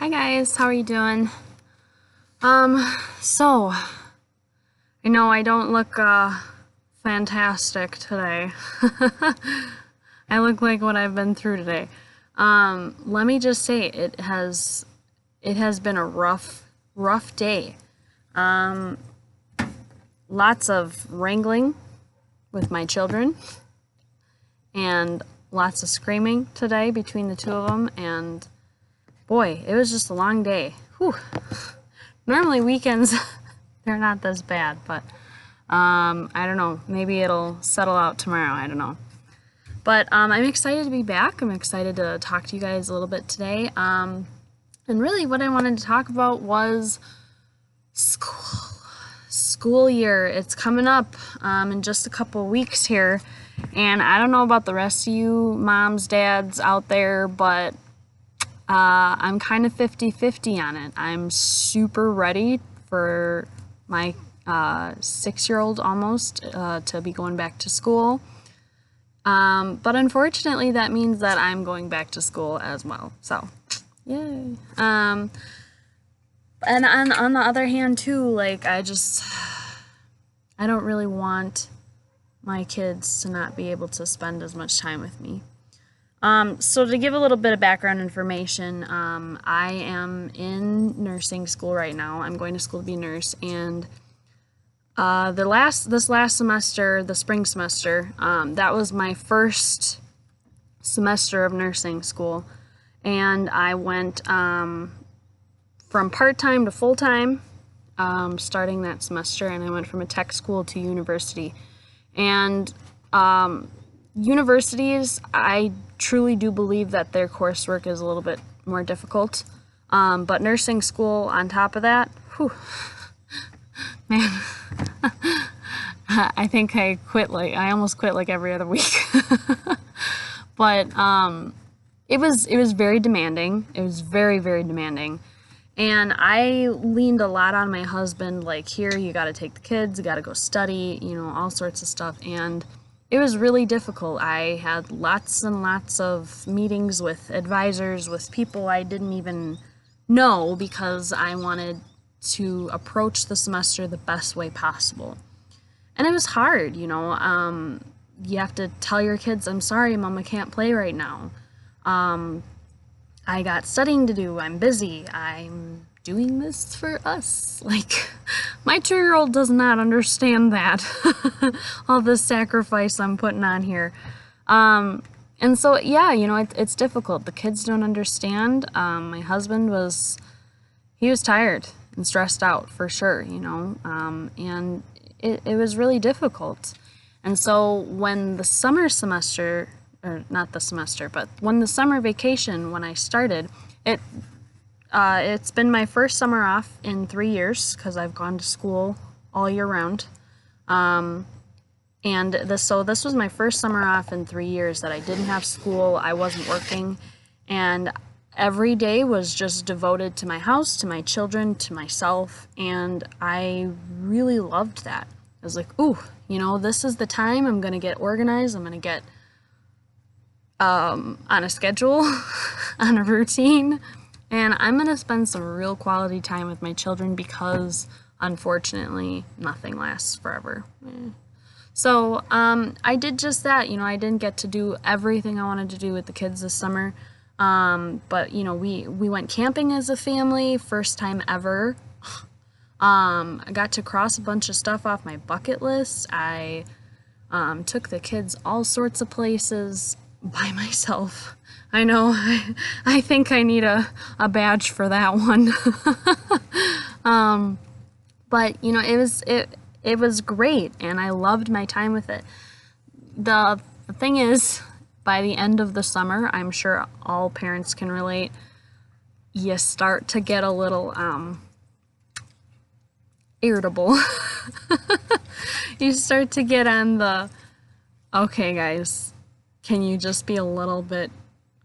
Hi guys, how are you doing? So I know I don't look fantastic today. I look like what I've been through today. Let me just say it has been a rough day. Lots of wrangling with my children and lots of screaming today between the two of them, and boy, it was just a long day. Whew. Normally weekends, they're not this bad, but I don't know. Maybe it'll settle out tomorrow. I don't know. But I'm excited to be back. I'm excited to talk to you guys a little bit today. And really what I wanted to talk about was school year. It's coming up in just a couple of weeks here. And I don't know about the rest of you moms, dads out there, but I'm kind of 50-50 on it. I'm super ready for my 6-year-old almost to be going back to school. But unfortunately, that means that I'm going back to school as well. So, yay. And on the other hand, too, like, I don't really want my kids to not be able to spend as much time with me. So to give a little bit of background information, I am in nursing school right now. I'm going to school to be a nurse, and this last semester, the spring semester, that was my first semester of nursing school, and I went from part-time to full-time starting that semester, and I went from a tech school to university. And universities, I truly do believe that their coursework is a little bit more difficult, but nursing school on top of that, whew, man, I think I almost quit like every other week. But it was very demanding. It was very, very demanding. And I leaned a lot on my husband, like, here, you got to take the kids, you got to go study, all sorts of stuff. And it was really difficult. I had lots and lots of meetings with advisors, with people I didn't even know, because I wanted to approach the semester the best way possible. And it was hard, you have to tell your kids, I'm sorry, Mama can't play right now. I got studying to do, I'm busy, I'm doing this for us. Like, my 2-year-old does not understand that, all the sacrifice I'm putting on here. And so, yeah, it's difficult. The kids don't understand. My husband he was tired and stressed out for sure, and it was really difficult. And so when the summer semester, or not the semester, but when the summer vacation, when I started, it's been my first summer off in 3 years, because I've gone to school all year round. So this was my first summer off in 3 years that I didn't have school, I wasn't working, and every day was just devoted to my house, to my children, to myself, and I really loved that. I was like, ooh, this is the time I'm going to get organized, I'm going to get on a schedule, on a routine, and I'm going to spend some real quality time with my children, because unfortunately nothing lasts forever. So I did just that. I didn't get to do everything I wanted to do with the kids this summer, but we went camping as a family, first time ever. I got to cross a bunch of stuff off my bucket list. I took the kids all sorts of places by myself. I know, I think I need a badge for that one. But it was great, and I loved my time with it. The thing is, by the end of the summer, I'm sure all parents can relate, you start to get a little irritable. You start to get on the, okay guys, can you just be a little bit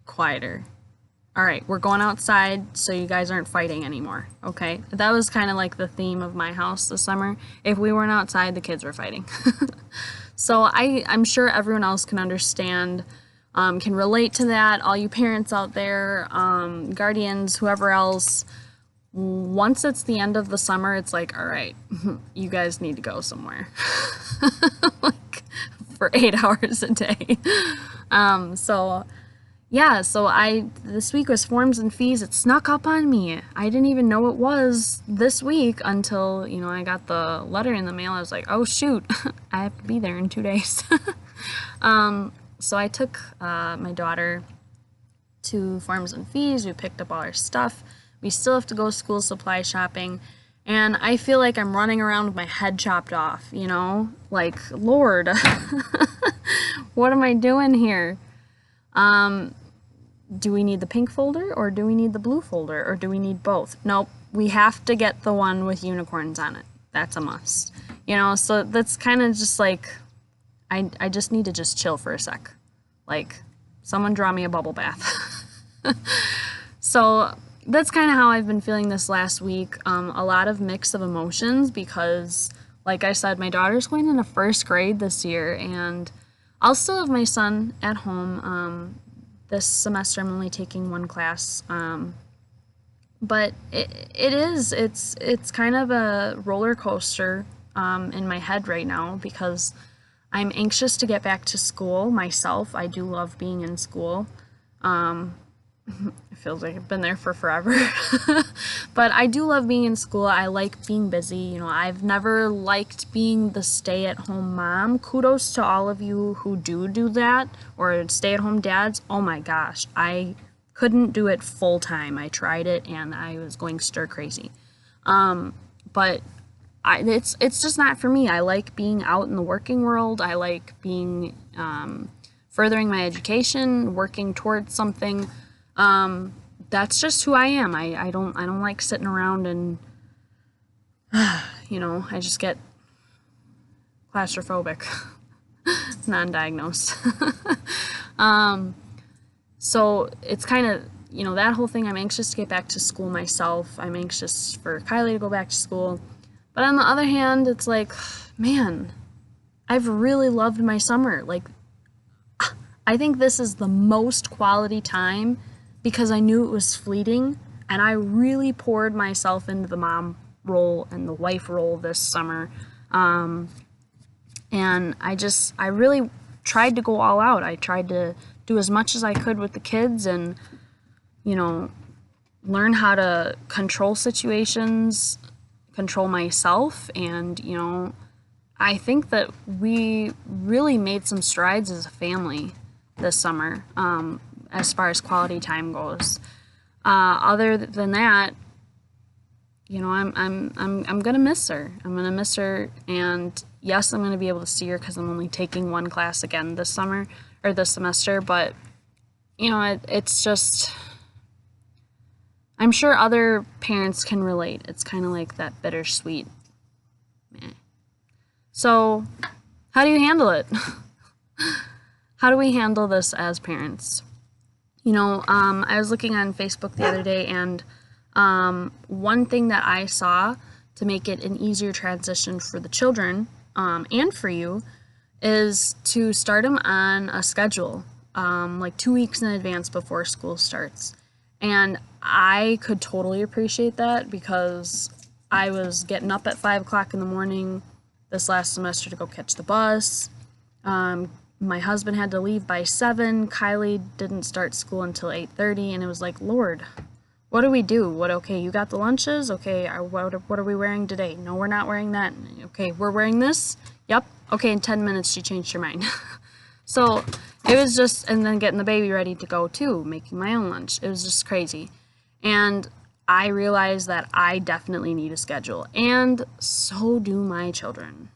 quieter? All right, we're going outside so you guys aren't fighting anymore, okay? That was kind of like the theme of my house this summer. If we weren't outside, the kids were fighting. So I'm sure everyone else can understand can relate to that. All you parents out there, guardians, whoever else, once it's the end of the summer, it's like, all right, you guys need to go somewhere. Like for 8 hours a day. So yeah, so this week was forms and fees. It snuck up on me. I didn't even know it was this week until, I got the letter in the mail. I was like, oh shoot, I have to be there in 2 days. So I took my daughter to forms and fees. We picked up all our stuff. We still have to go school supply shopping. And I feel like I'm running around with my head chopped off, Like, Lord, what am I doing here? Do we need the pink folder or do we need the blue folder or do we need both? Nope, we have to get the one with unicorns on it. That's a must. So that's kind of just like, I just need to just chill for a sec. Like, someone draw me a bubble bath. So that's kind of how I've been feeling this last week. A lot of mix of emotions because, like I said, my daughter's going into first grade this year, and I'll still have my son at home. This semester I'm only taking one class, but it's kind of a roller coaster in my head right now because I'm anxious to get back to school myself. I do love being in school. It feels like I've been there for forever. But I do love being in school. I like being busy. I've never liked being the stay-at-home mom. Kudos to all of you who do that, or stay-at-home dads. Oh my gosh, I couldn't do it full-time. I tried it, and I was going stir-crazy. But it's just not for me. I like being out in the working world. I like being furthering my education, working towards something. That's just who I am. I don't like sitting around and I just get claustrophobic. Non-diagnosed. So it's kind of, that whole thing. I'm anxious to get back to school myself. I'm anxious for Kylie to go back to school. But on the other hand, it's like, man, I've really loved my summer. Like, I think this is the most quality time because I knew it was fleeting, and I really poured myself into the mom role and the wife role this summer. And I really tried to go all out. I tried to do as much as I could with the kids and, learn how to control situations, control myself, and, I think that we really made some strides as a family this summer, as far as quality time goes. Other than that, I'm gonna miss her. I'm gonna miss her, and yes, I'm gonna be able to see her because I'm only taking one class again this summer or this semester. But it's just, I'm sure other parents can relate. It's kind of like that bittersweet. Meh. So, how do you handle it? How do we handle this as parents? I was looking on Facebook the other day, and one thing that I saw to make it an easier transition for the children and for you is to start them on a schedule, like 2 weeks in advance before school starts. And I could totally appreciate that because I was getting up at 5 o'clock in the morning this last semester to go catch the bus. My husband had to leave by 7. Kylie didn't start school until 8:30, and it was like, Lord, what do we do? Okay, you got the lunches? Okay, what are we wearing today? No, we're not wearing that. Okay, we're wearing this? Yep. Okay, in 10 minutes she changed her mind. So it was just, and then getting the baby ready to go too, making my own lunch. It was just crazy. And I realized that I definitely need a schedule, and so do my children.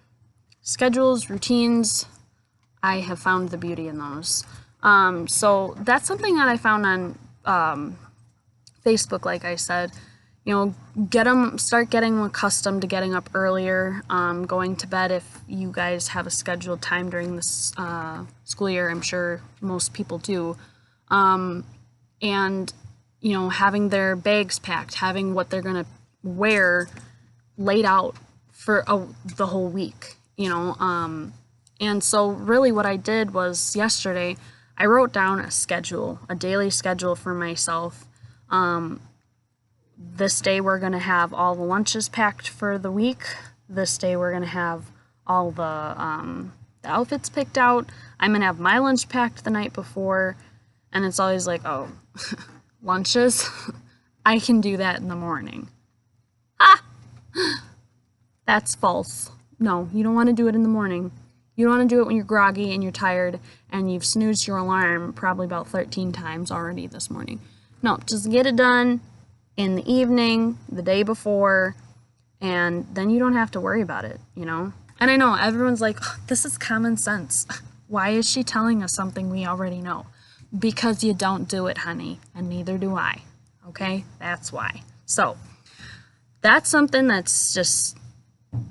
Schedules, routines, I have found the beauty in those. So that's something that I found on Facebook, like I said. Start getting accustomed to getting up earlier, going to bed if you guys have a scheduled time during this school year. I'm sure most people do. And, having their bags packed, having what they're going to wear laid out for the whole week, And so really what I did was yesterday I wrote down a schedule, a daily schedule for myself. This day we're going to have all the lunches packed for the week. This day we're going to have all the outfits picked out. I'm going to have my lunch packed the night before. And it's always like, oh, lunches? I can do that in the morning. That's false. No, you don't want to do it in the morning. You don't want to do it when you're groggy and you're tired and you've snoozed your alarm probably about 13 times already this morning. No, just get it done in the evening, the day before, and then you don't have to worry about it, you know? And I know everyone's like, oh, this is common sense. Why is she telling us something we already know? Because you don't do it, honey, and neither do I. Okay? That's why. So, that's something that's just,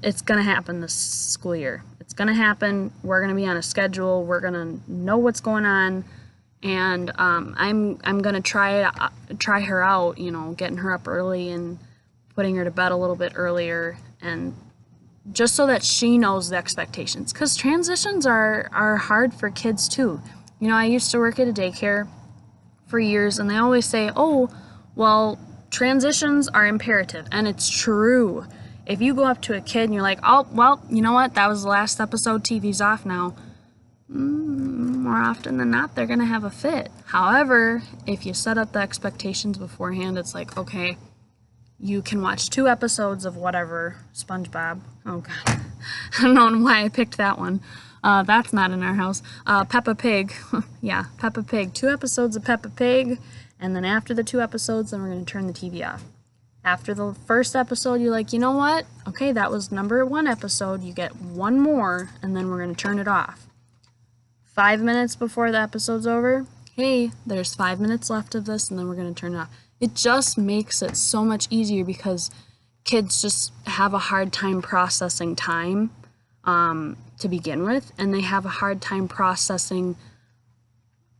it's going to happen this school year. It's going to happen. We're going to be on a schedule. We're going to know what's going on. And I'm going to try her out, you know, getting her up early and putting her to bed a little bit earlier, and just so that she knows the expectations. Because transitions are hard for kids too. You know, I used to work at a daycare for years, and they always say, oh, well, transitions are imperative. And it's true. If you go up to a kid and you're like, oh, well, you know what? That was the last episode. TV's off now. More often than not, they're going to have a fit. However, if you set up the expectations beforehand, it's like, okay, you can watch 2 episodes of whatever, SpongeBob. Oh, God. I don't know why I picked that one. That's not in our house. Peppa Pig. Yeah, Peppa Pig. 2 episodes of Peppa Pig, and then after the 2 episodes, then we're going to turn the TV off. After the first episode, you're like, you know what? Okay, that was number 1 episode. You get 1 more, and then we're going to turn it off. 5 minutes before the episode's over, hey, there's 5 minutes left of this, and then we're going to turn it off. It just makes it so much easier because kids just have a hard time processing time to begin with, and they have a hard time processing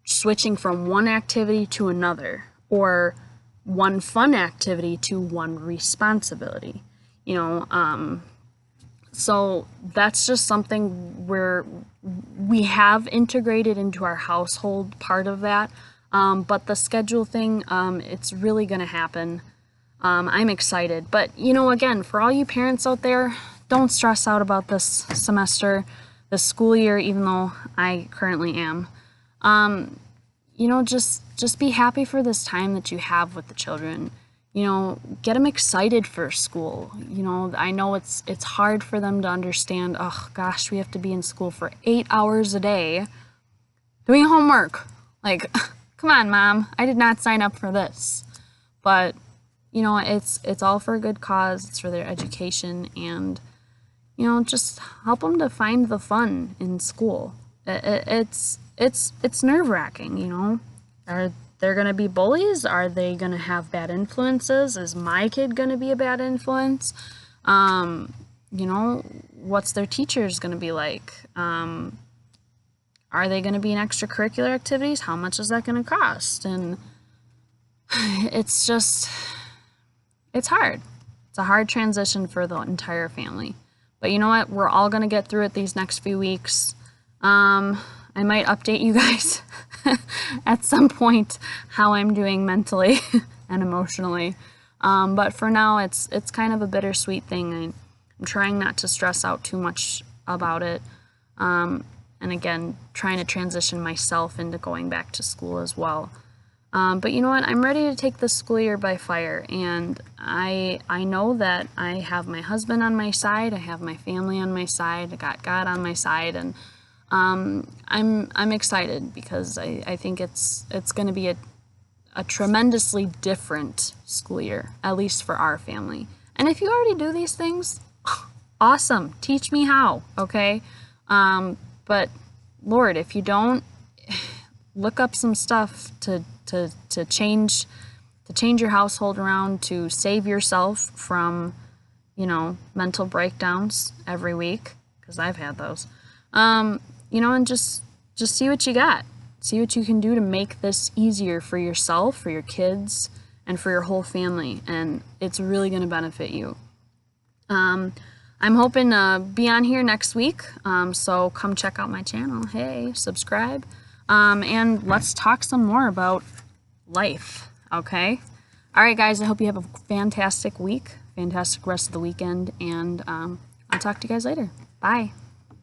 switching from one activity to another, or one fun activity to one responsibility, you know. So that's just something we have integrated into our household, part of that. But the schedule thing, it's really going to happen. I'm excited. But, you know, again, for all you parents out there, don't stress out about this semester, this school year, even though I currently am. You know, just be happy for this time that you have with the children. You know, get them excited for school. You know, I know it's hard for them to understand, oh, gosh, we have to be in school for 8 hours a day doing homework. Like, come on, Mom, I did not sign up for this. But, you know, it's all for a good cause. It's for their education, and, you know, just help them to find the fun in school. It's nerve-wracking, you know. Are there going to be bullies? Are they going to have bad influences? Is my kid going to be a bad influence? You know, what's their teachers going to be like? Are they going to be in extracurricular activities? How much is that going to cost? And it's hard. It's a hard transition for the entire family. But you know what? We're all going to get through it these next few weeks. I might update you guys at some point how I'm doing mentally and emotionally. But for now, it's kind of a bittersweet thing. I'm trying not to stress out too much about it. And again, trying to transition myself into going back to school as well. But you know what? I'm ready to take this school year by fire. And I know that I have my husband on my side. I have my family on my side. I got God on my side. And I'm excited because I think it's going to be a tremendously different school year, at least for our family. And if you already do these things, awesome. Teach me how, okay? But Lord, if you don't, look up some stuff to change your household around, to save yourself from, you know, mental breakdowns every week, because I've had those. You know, and just see what you got. See what you can do to make this easier for yourself, for your kids, and for your whole family. And it's really going to benefit you. I'm hoping to be on here next week. So come check out my channel. Hey, subscribe. and let's talk some more about life, okay? All right, guys, I hope you have a fantastic week, fantastic rest of the weekend, and I'll talk to you guys later. Bye.